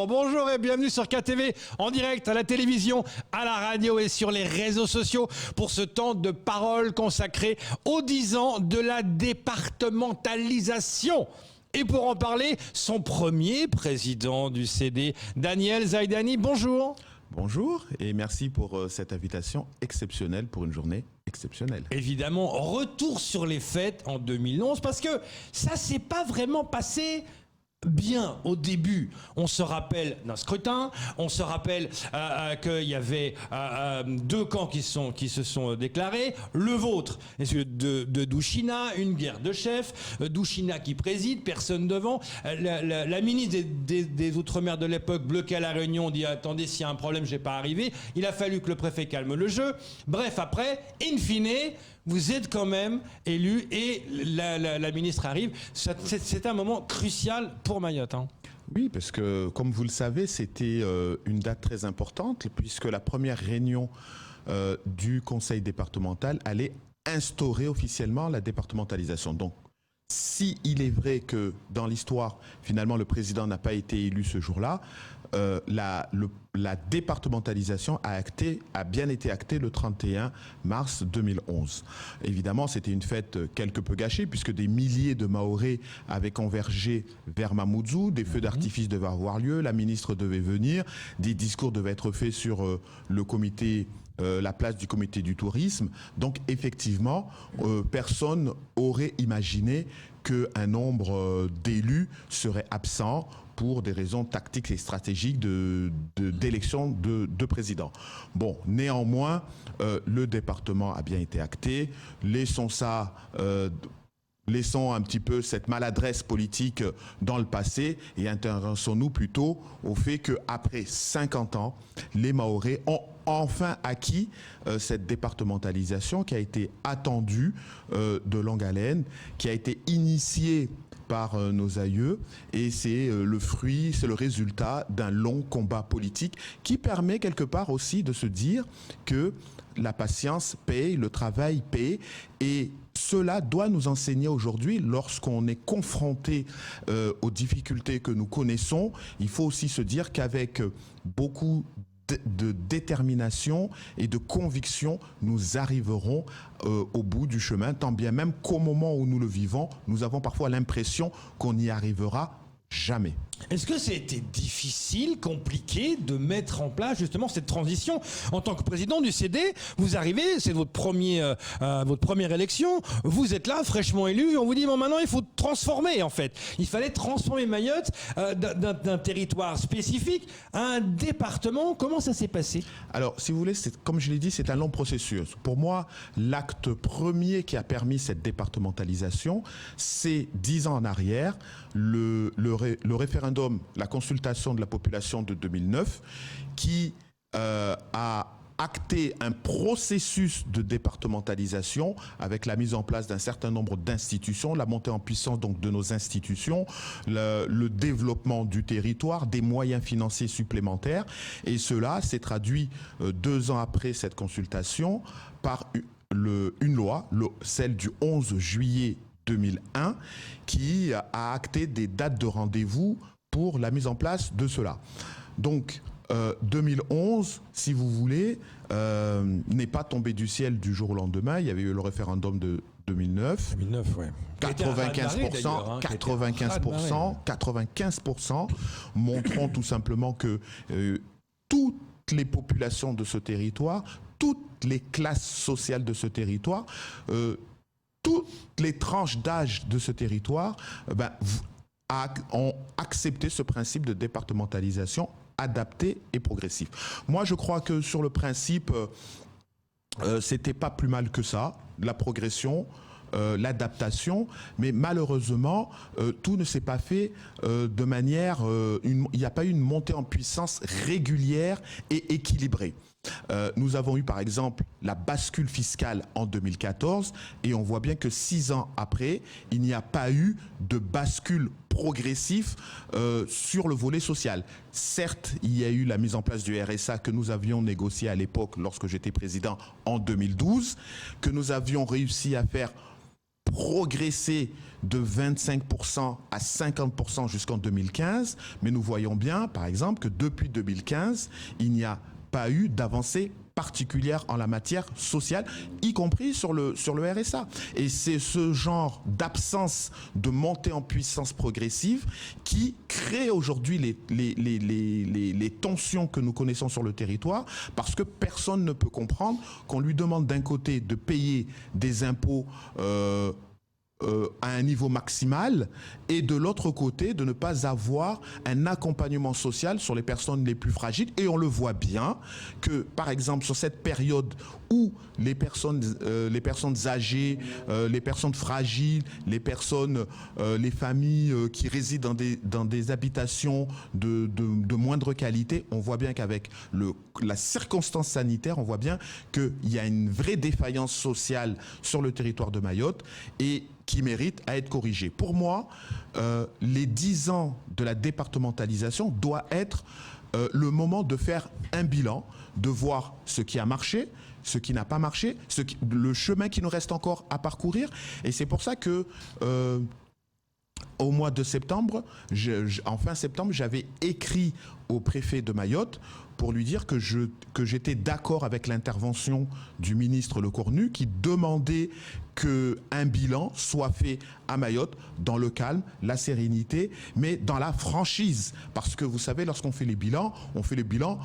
Bonjour et bienvenue sur KTV, en direct à la télévision, à la radio et sur les réseaux sociaux pour ce temps de parole consacré aux 10 ans de la départementalisation. Et pour en parler, son premier président du CD, Daniel Zaidani. Bonjour. Bonjour et merci pour cette invitation exceptionnelle pour une journée exceptionnelle. Évidemment, retour sur les fêtes en 2011 parce que ça s'est pas vraiment passé bien au début. On se rappelle d'un scrutin, on se rappelle qu'il y avait deux camps qui se sont déclarés, le vôtre et celui de Douchina, une guerre de chefs, Douchina qui préside, personne devant, la ministre des Outre-mer de l'époque bloquée à la Réunion dit attendez, s'il y a un problème, je vais pas arriver. Il a fallu que le préfet calme le jeu. Bref, après, in fine, vous êtes quand même élu et la ministre arrive. C'est un moment crucial pour Mayotte. Hein. Oui, parce que comme vous le savez, c'était une date très importante puisque la première réunion du conseil départemental allait instaurer officiellement la départementalisation. Donc, si il est vrai que dans l'histoire, finalement, le président n'a pas été élu ce jour-là, la départementalisation a bien été actée le 31 mars 2011. Évidemment, c'était une fête quelque peu gâchée puisque des milliers de Mahorais avaient convergé vers Mamoudzou, des feux d'artifice devaient avoir lieu, la ministre devait venir, des discours devaient être faits sur le comité, la place du comité du tourisme. Donc effectivement, personne aurait imaginé qu'un nombre d'élus serait absent pour des raisons tactiques et stratégiques d'élection de président. Bon, néanmoins, le département a bien été acté. Laissons un petit peu cette maladresse politique dans le passé et intéressons-nous plutôt au fait qu'après 50 ans, les Mahorais ont enfin acquis cette départementalisation qui a été attendue de longue haleine, qui a été initiée par nos aïeux et c'est le fruit, c'est le résultat d'un long combat politique qui permet quelque part aussi de se dire que la patience paye, le travail paye et cela doit nous enseigner aujourd'hui lorsqu'on est confronté aux difficultés que nous connaissons. Il faut aussi se dire qu'avec beaucoup de détermination et de conviction, nous arriverons au bout du chemin, tant bien même qu'au moment où nous le vivons, nous avons parfois l'impression qu'on n'y arrivera jamais. Est-ce que c'était difficile, compliqué de mettre en place justement cette transition en tant que président du CD? Vous arrivez, c'est votre première élection, vous êtes là fraîchement élu, on vous dit bon maintenant il faut transformer en fait. Il fallait transformer Mayotte d'un territoire spécifique à un département. Comment ça s'est passé? Alors si vous voulez, comme je l'ai dit, c'est un long processus. Pour moi, l'acte premier qui a permis cette départementalisation, c'est 10 ans en arrière, le référendum, la consultation de la population de 2009 qui a acté un processus de départementalisation avec la mise en place d'un certain nombre d'institutions, la montée en puissance donc de nos institutions, le développement du territoire, des moyens financiers supplémentaires et cela s'est traduit 2 ans après cette consultation par une loi, celle du 11 juillet 2001 qui a acté des dates de rendez-vous pour la mise en place de cela. Donc 2011, si vous voulez, n'est pas tombé du ciel du jour au lendemain. Il y avait eu le référendum de 2009. 2009, ouais. 95% montrant tout simplement que toutes les populations de ce territoire, toutes les classes sociales de ce territoire, toutes les tranches d'âge de ce territoire ont accepté ce principe de départementalisation adapté et progressif. Moi, je crois que sur le principe, c'était pas plus mal que ça, la progression, l'adaptation, mais malheureusement, tout ne s'est pas fait de manière... il n'y a pas eu une montée en puissance régulière et équilibrée. Nous avons eu par exemple la bascule fiscale en 2014 et on voit bien que 6 ans après, il n'y a pas eu de bascule progressif sur le volet social. Certes, il y a eu la mise en place du RSA que nous avions négocié à l'époque lorsque j'étais président en 2012, que nous avions réussi à faire progressé de 25% à 50% jusqu'en 2015, mais nous voyons bien, par exemple, que depuis 2015, il n'y a pas eu d'avancée particulière en la matière sociale, y compris sur le RSA. Et c'est ce genre d'absence de montée en puissance progressive qui crée aujourd'hui les tensions que nous connaissons sur le territoire, parce que personne ne peut comprendre qu'on lui demande d'un côté de payer des impôts à un niveau maximal et de l'autre côté de ne pas avoir un accompagnement social sur les personnes les plus fragiles. Et on le voit bien que, par exemple, sur cette période où les personnes âgées, les personnes fragiles, les familles qui résident dans des habitations de moindre qualité, on voit bien qu'avec la circonstance sanitaire, on voit bien qu'il y a une vraie défaillance sociale sur le territoire de Mayotte et qui mérite à être corrigée. Pour moi, les 10 ans de la départementalisation doit être le moment de faire un bilan, de voir ce qui a marché, ce qui n'a pas marché, le chemin qui nous reste encore à parcourir. Et c'est pour ça que au mois de septembre, en fin septembre, j'avais écrit au préfet de Mayotte pour lui dire que j'étais d'accord avec l'intervention du ministre Lecornu qui demandait qu'un bilan soit fait à Mayotte dans le calme, la sérénité, mais dans la franchise. Parce que vous savez, lorsqu'on fait les bilans, on fait les bilans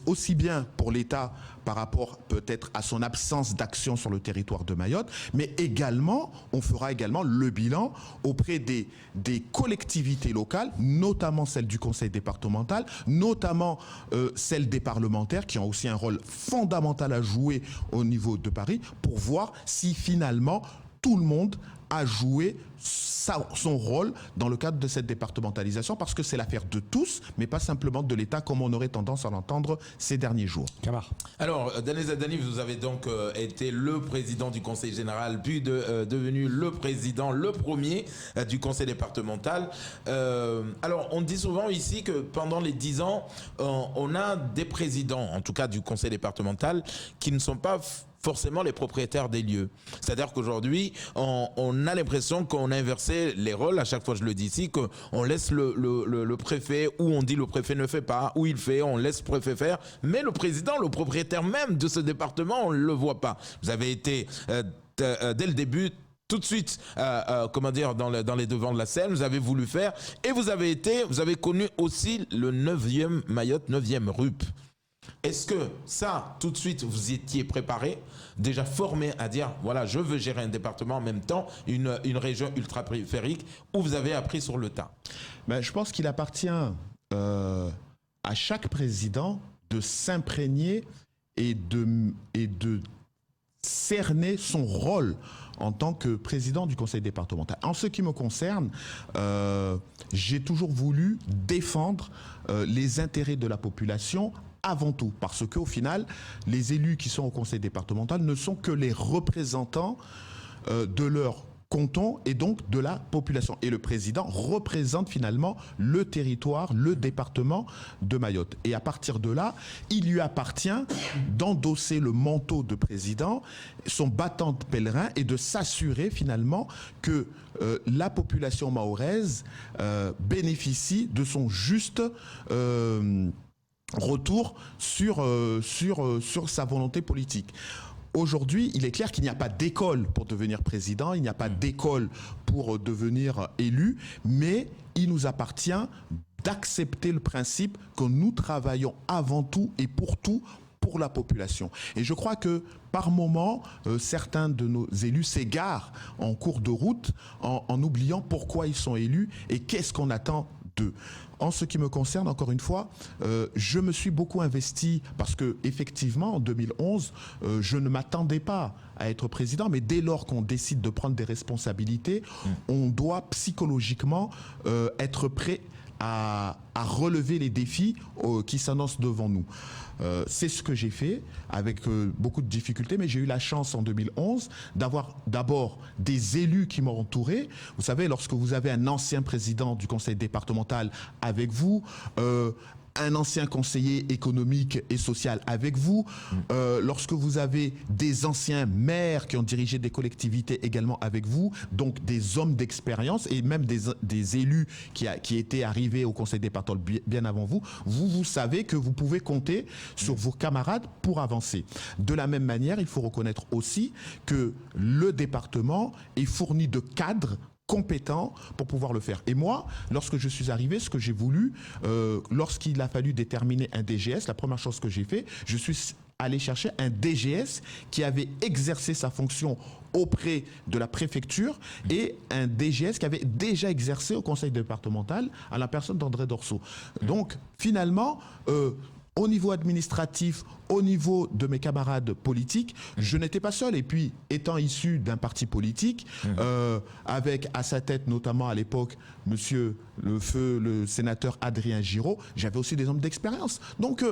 aussi bien pour l'État par rapport peut-être à son absence d'action sur le territoire de Mayotte, mais également, on fera également le bilan auprès des collectivités locales, notamment celles du conseil départemental, notamment celles des parlementaires qui ont aussi un rôle fondamental à jouer au niveau de Paris, pour voir si finalement tout le monde a joué son rôle dans le cadre de cette départementalisation, parce que c'est l'affaire de tous, mais pas simplement de l'État, comme on aurait tendance à l'entendre ces derniers jours. Camar. Alors, Daniel Zadani, vous avez donc été le président du Conseil général, puis devenu le président, le premier du Conseil départemental. Alors, on dit souvent ici que pendant les 10 ans, on a des présidents, en tout cas du Conseil départemental, qui ne sont pas forcément les propriétaires des lieux. C'est-à-dire qu'aujourd'hui, on a l'impression qu'on a inversé les rôles. À chaque fois, je le dis ici, qu'on laisse le préfet, ou on dit le préfet ne fait pas, ou il fait, on laisse le préfet faire. Mais le président, le propriétaire même de ce département, on ne le voit pas. Vous avez été, dès le début, tout de suite, comment dire, dans les devants de la scène, vous avez voulu faire, et vous avez connu aussi le 9e Mayotte, 9e RUP. Est-ce que ça, tout de suite, vous étiez préparé, déjà formé à dire, voilà, je veux gérer un département en même temps, une région ultra-périphérique, où vous avez appris sur le tas? Ben, je pense qu'il appartient à chaque président de s'imprégner et de cerner son rôle en tant que président du conseil départemental. En ce qui me concerne, j'ai toujours voulu défendre les intérêts de la population avant tout, parce qu'au final, les élus qui sont au conseil départemental ne sont que les représentants de leur canton et donc de la population. Et le président représente finalement le territoire, le département de Mayotte. Et à partir de là, il lui appartient d'endosser le manteau de président, son battant de pèlerin, et de s'assurer finalement que la population mahoraise bénéficie de son juste retour sur sa volonté politique. Aujourd'hui, il est clair qu'il n'y a pas d'école pour devenir président, il n'y a pas d'école pour devenir élu, mais il nous appartient d'accepter le principe que nous travaillons avant tout et pour tout pour la population. Et je crois que par moment, certains de nos élus s'égarent en cours de route en oubliant pourquoi ils sont élus et qu'est-ce qu'on attend d'eux. En ce qui me concerne, encore une fois, je me suis beaucoup investi parce que effectivement, en 2011, je ne m'attendais pas à être président, mais dès lors qu'on décide de prendre des responsabilités, on doit psychologiquement être prêt à relever les défis qui s'annoncent devant nous. C'est ce que j'ai fait avec beaucoup de difficultés, mais j'ai eu la chance en 2011 d'avoir d'abord des élus qui m'ont entouré. Vous savez, lorsque vous avez un ancien président du conseil départemental avec vous, un ancien conseiller économique et social avec vous, lorsque vous avez des anciens maires qui ont dirigé des collectivités également avec vous, donc des hommes d'expérience et même des élus qui étaient arrivés au conseil départemental bien avant vous, vous savez que vous pouvez compter sur vos camarades pour avancer. De la même manière, il faut reconnaître aussi que le département est fourni de cadres compétents pour pouvoir le faire. Et moi, lorsque je suis arrivé, ce que j'ai voulu, lorsqu'il a fallu déterminer un DGS, la première chose que j'ai fait, je suis allé chercher un DGS qui avait exercé sa fonction auprès de la préfecture et un DGS qui avait déjà exercé au conseil départemental à la personne d'André Dorso. Donc, finalement, au niveau administratif, au niveau de mes camarades politiques, je n'étais pas seul. Et puis, étant issu d'un parti politique, avec à sa tête notamment à l'époque, monsieur le sénateur Adrien Giraud, j'avais aussi des hommes d'expérience. Donc,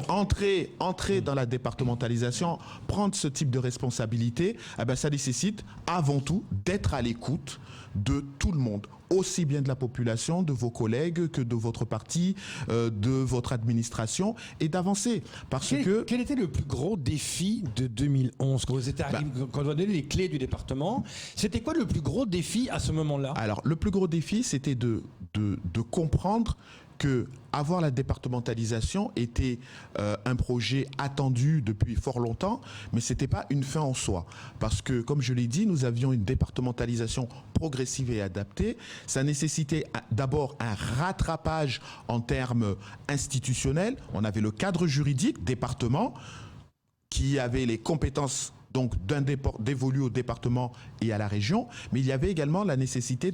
entrer dans la départementalisation, prendre ce type de responsabilité, eh ben, ça nécessite avant tout d'être à l'écoute de tout le monde, aussi bien de la population, de vos collègues, que de votre parti, de votre administration, et d'avancer. Quel était le plus gros défi de 2011 quand vous êtes arrivé, quand vous avez donné les clés du département? C'était quoi le plus gros défi à ce moment-là? Alors, le plus gros défi, c'était de comprendre que avoir la départementalisation était un projet attendu depuis fort longtemps, mais ce n'était pas une fin en soi. Parce que, comme je l'ai dit, nous avions une départementalisation progressive et adaptée. Ça nécessitait d'abord un rattrapage en termes institutionnels. On avait le cadre juridique, département, qui avait les compétences donc d'évoluer au département et à la région, mais il y avait également la nécessité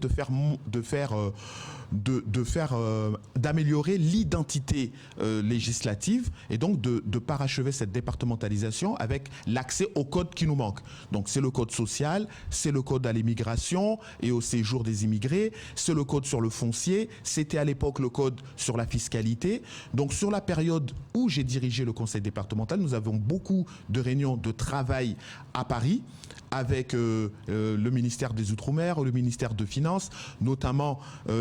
d'améliorer l'identité législative et donc de parachever cette départementalisation avec l'accès au code qui nous manque. Donc c'est le code social, c'est le code à l'immigration et au séjour des immigrés, c'est le code sur le foncier, c'était à l'époque le code sur la fiscalité. Donc sur la période où j'ai dirigé le conseil départemental, nous avons beaucoup de réunions de travail à Paris avec le ministère des Outre-mer, le ministère de Finances. Notamment,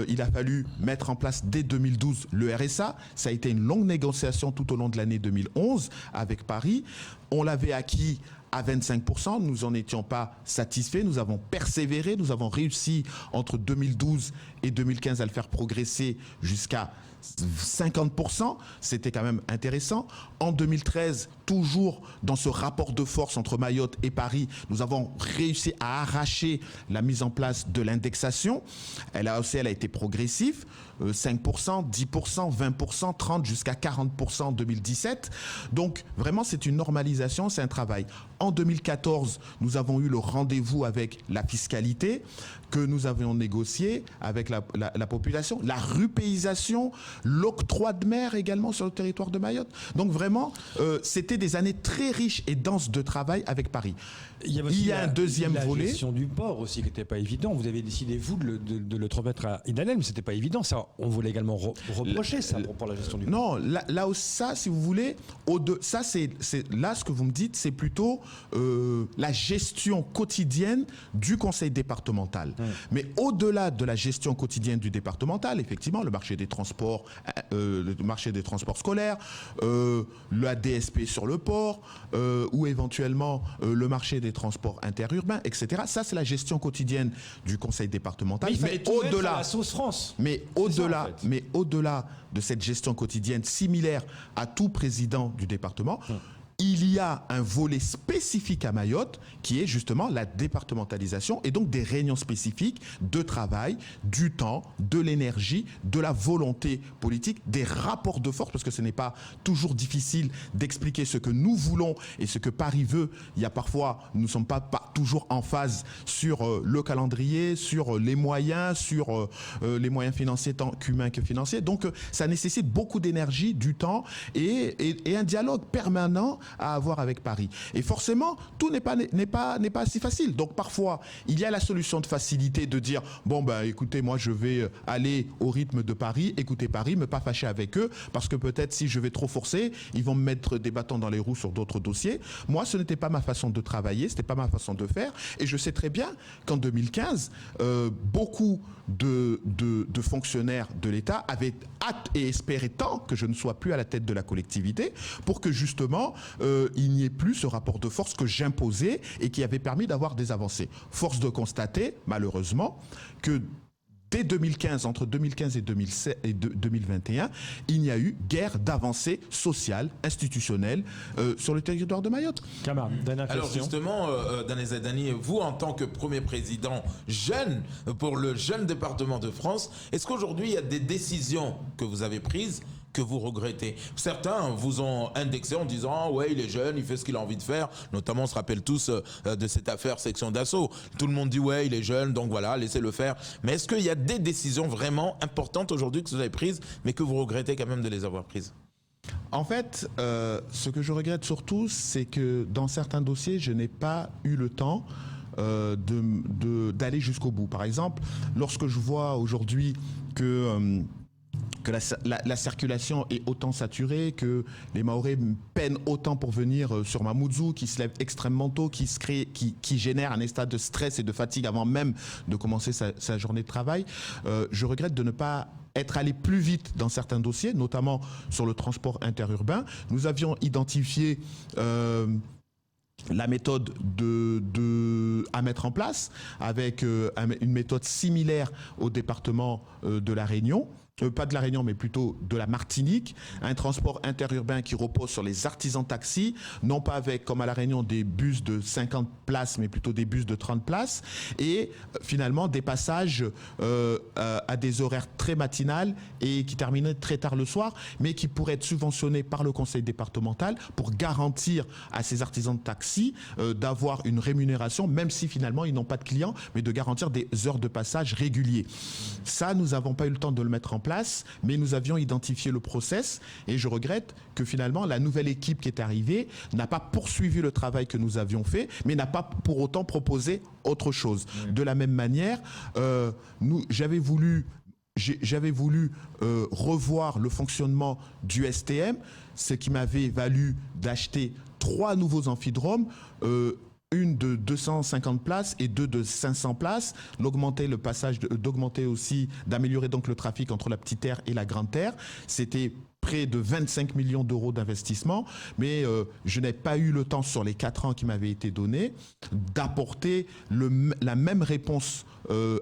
il a fallu mettre en place dès 2012 le RSA. Ça a été une longue négociation tout au long de l'année 2011 avec Paris. On l'avait acquis à 25%, nous n'en étions pas satisfaits, nous avons persévéré, nous avons réussi entre 2012 et 2015 à le faire progresser jusqu'à 50%, c'était quand même intéressant. En 2013, toujours dans ce rapport de force entre Mayotte et Paris, nous avons réussi à arracher la mise en place de l'indexation. Elle a été progressive, 5%, 10%, 20%, 30% jusqu'à 40% en 2017. Donc vraiment, c'est une normalisation, c'est un travail. En 2014, nous avons eu le rendez-vous avec la fiscalité que nous avions négocié avec la population, la rupéisation, l'octroi de mer également sur le territoire de Mayotte. Donc vraiment, c'était des années très riches et denses de travail avec Paris. Il y a un deuxième volet. La gestion du port aussi qui n'était pas évident. Vous avez décidé, vous, de le transmettre à Idanel, mais ce n'était pas évident. Ça, on voulait également reprocher ça pour la gestion du port. Non, là où ça, si vous voulez, ça, là, ce que vous me dites, c'est plutôt la gestion quotidienne du conseil départemental. Mais au-delà de la gestion quotidienne du départemental, effectivement, le marché des transports scolaires, la DSP sur le port, ou éventuellement le marché des transports interurbains, etc. Ça, c'est la gestion quotidienne du conseil départemental. Mais il fallait tout mettre à la sauce France. Mais au-delà de cette gestion quotidienne similaire à tout président du département, il y a un volet spécifique à Mayotte qui est justement la départementalisation et donc des réunions spécifiques de travail, du temps, de l'énergie, de la volonté politique, des rapports de force, parce que ce n'est pas toujours difficile d'expliquer ce que nous voulons et ce que Paris veut. Il y a parfois, nous ne sommes pas toujours en phase sur le calendrier, sur les moyens financiers tant qu'humains que financiers. Donc ça nécessite beaucoup d'énergie, du temps et un dialogue permanent à avoir avec Paris. Et forcément, tout n'est pas si facile. Donc parfois, il y a la solution de facilité de dire, bon ben écoutez, moi je vais aller au rythme de Paris, écouter Paris, me pas fâcher avec eux, parce que peut-être si je vais trop forcer, ils vont me mettre des bâtons dans les roues sur d'autres dossiers. Moi, ce n'était pas ma façon de travailler, ce n'était pas ma façon de faire. Et je sais très bien qu'en 2015, beaucoup de fonctionnaires de l'État avaient hâte et espéraient tant que je ne sois plus à la tête de la collectivité pour que justement il n'y ait plus ce rapport de force que j'imposais et qui avait permis d'avoir des avancées. Force de constater, malheureusement, que dès 2015, entre 2015 et 2021, il n'y a eu guère d'avancées sociales, institutionnelles sur le territoire de Mayotte. Camarade, dernière question. Alors justement, Dané Zaidani, vous en tant que premier président jeune pour le jeune département de France, est-ce qu'aujourd'hui il y a des décisions que vous avez prises que vous regrettez? Certains vous ont indexé en disant ouais, il est jeune, il fait ce qu'il a envie de faire. Notamment, on se rappelle tous de cette affaire section d'assaut. Tout le monde dit ouais, il est jeune, donc voilà, laissez-le faire. Mais est-ce qu'il y a des décisions vraiment importantes aujourd'hui que vous avez prises, mais que vous regrettez quand même de les avoir prises? En fait, ce que je regrette surtout, c'est que dans certains dossiers, je n'ai pas eu le temps d'aller jusqu'au bout. Par exemple, lorsque je vois aujourd'hui que la circulation est autant saturée, que les Mahorais peinent autant pour venir sur Mamoudzou, qui se lèvent extrêmement tôt, qui génère un état de stress et de fatigue avant même de commencer sa journée de travail. Je regrette de ne pas être allé plus vite dans certains dossiers, notamment sur le transport interurbain. Nous avions identifié la méthode à mettre en place avec une méthode similaire au département de la Réunion. Pas de la Réunion, mais plutôt de la Martinique, un transport interurbain qui repose sur les artisans taxis, non pas avec, comme à la Réunion, des bus de 50 places, mais plutôt des bus de 30 places, et finalement des passages à des horaires très matinales et qui terminaient très tard le soir, mais qui pourraient être subventionnés par le conseil départemental pour garantir à ces artisans de taxi d'avoir une rémunération, même si finalement ils n'ont pas de clients, mais de garantir des heures de passage réguliers. Ça, nous n'avons pas eu le temps de le mettre en place, mais nous avions identifié le process et je regrette que finalement la nouvelle équipe qui est arrivée n'a pas poursuivi le travail que nous avions fait, mais n'a pas pour autant proposé autre chose. De la même manière, j'avais voulu revoir le fonctionnement du STM, ce qui m'avait valu d'acheter 3 nouveaux amphidromes, une de 250 places et 2 de 500 places, d'améliorer donc le trafic entre la petite terre et la grande terre. C'était près de 25 millions d'euros d'investissement, mais je n'ai pas eu le temps sur les 4 ans qui m'avaient été donnés d'apporter la même réponse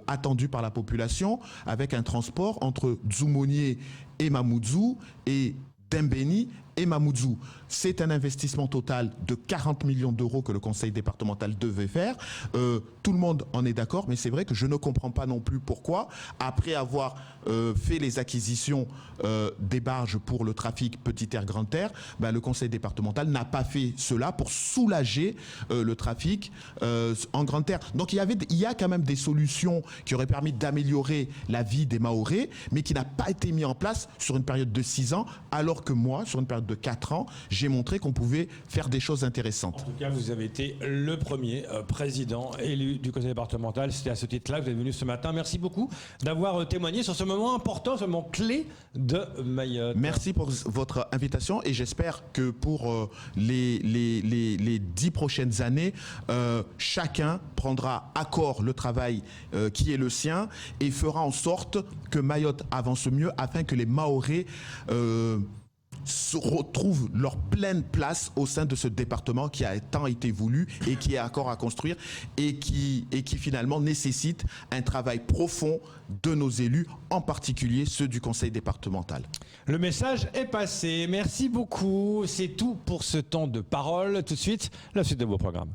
attendue par la population avec un transport entre Dzoumonier et Mamoudzou et Dembéni et Mamoudzou. C'est un investissement total de 40 millions d'euros que le conseil départemental devait faire. Tout le monde en est d'accord, mais c'est vrai que je ne comprends pas non plus pourquoi, après avoir fait les acquisitions des barges pour le trafic Petit Air, Grand Air, le conseil départemental n'a pas fait cela pour soulager le trafic en Grand Air. Donc il y a quand même des solutions qui auraient permis d'améliorer la vie des Mahorais, mais qui n'a pas été mis en place sur une période de 6 ans, alors que moi, sur une période de 4 ans, j'ai montré qu'on pouvait faire des choses intéressantes. En tout cas, vous avez été le premier président élu du conseil départemental. C'était à ce titre-là que vous êtes venu ce matin. Merci beaucoup d'avoir témoigné sur ce moment important, ce moment clé de Mayotte. Merci pour votre invitation et j'espère que pour les 10 prochaines années, chacun prendra à corps le travail qui est le sien et fera en sorte que Mayotte avance mieux afin que les Mahorais retrouvent leur pleine place au sein de ce département qui a tant été voulu et qui est encore à construire et qui finalement nécessite un travail profond de nos élus, en particulier ceux du conseil départemental. Le message est passé. Merci beaucoup. C'est tout pour ce temps de parole. Tout de suite, la suite de vos programmes.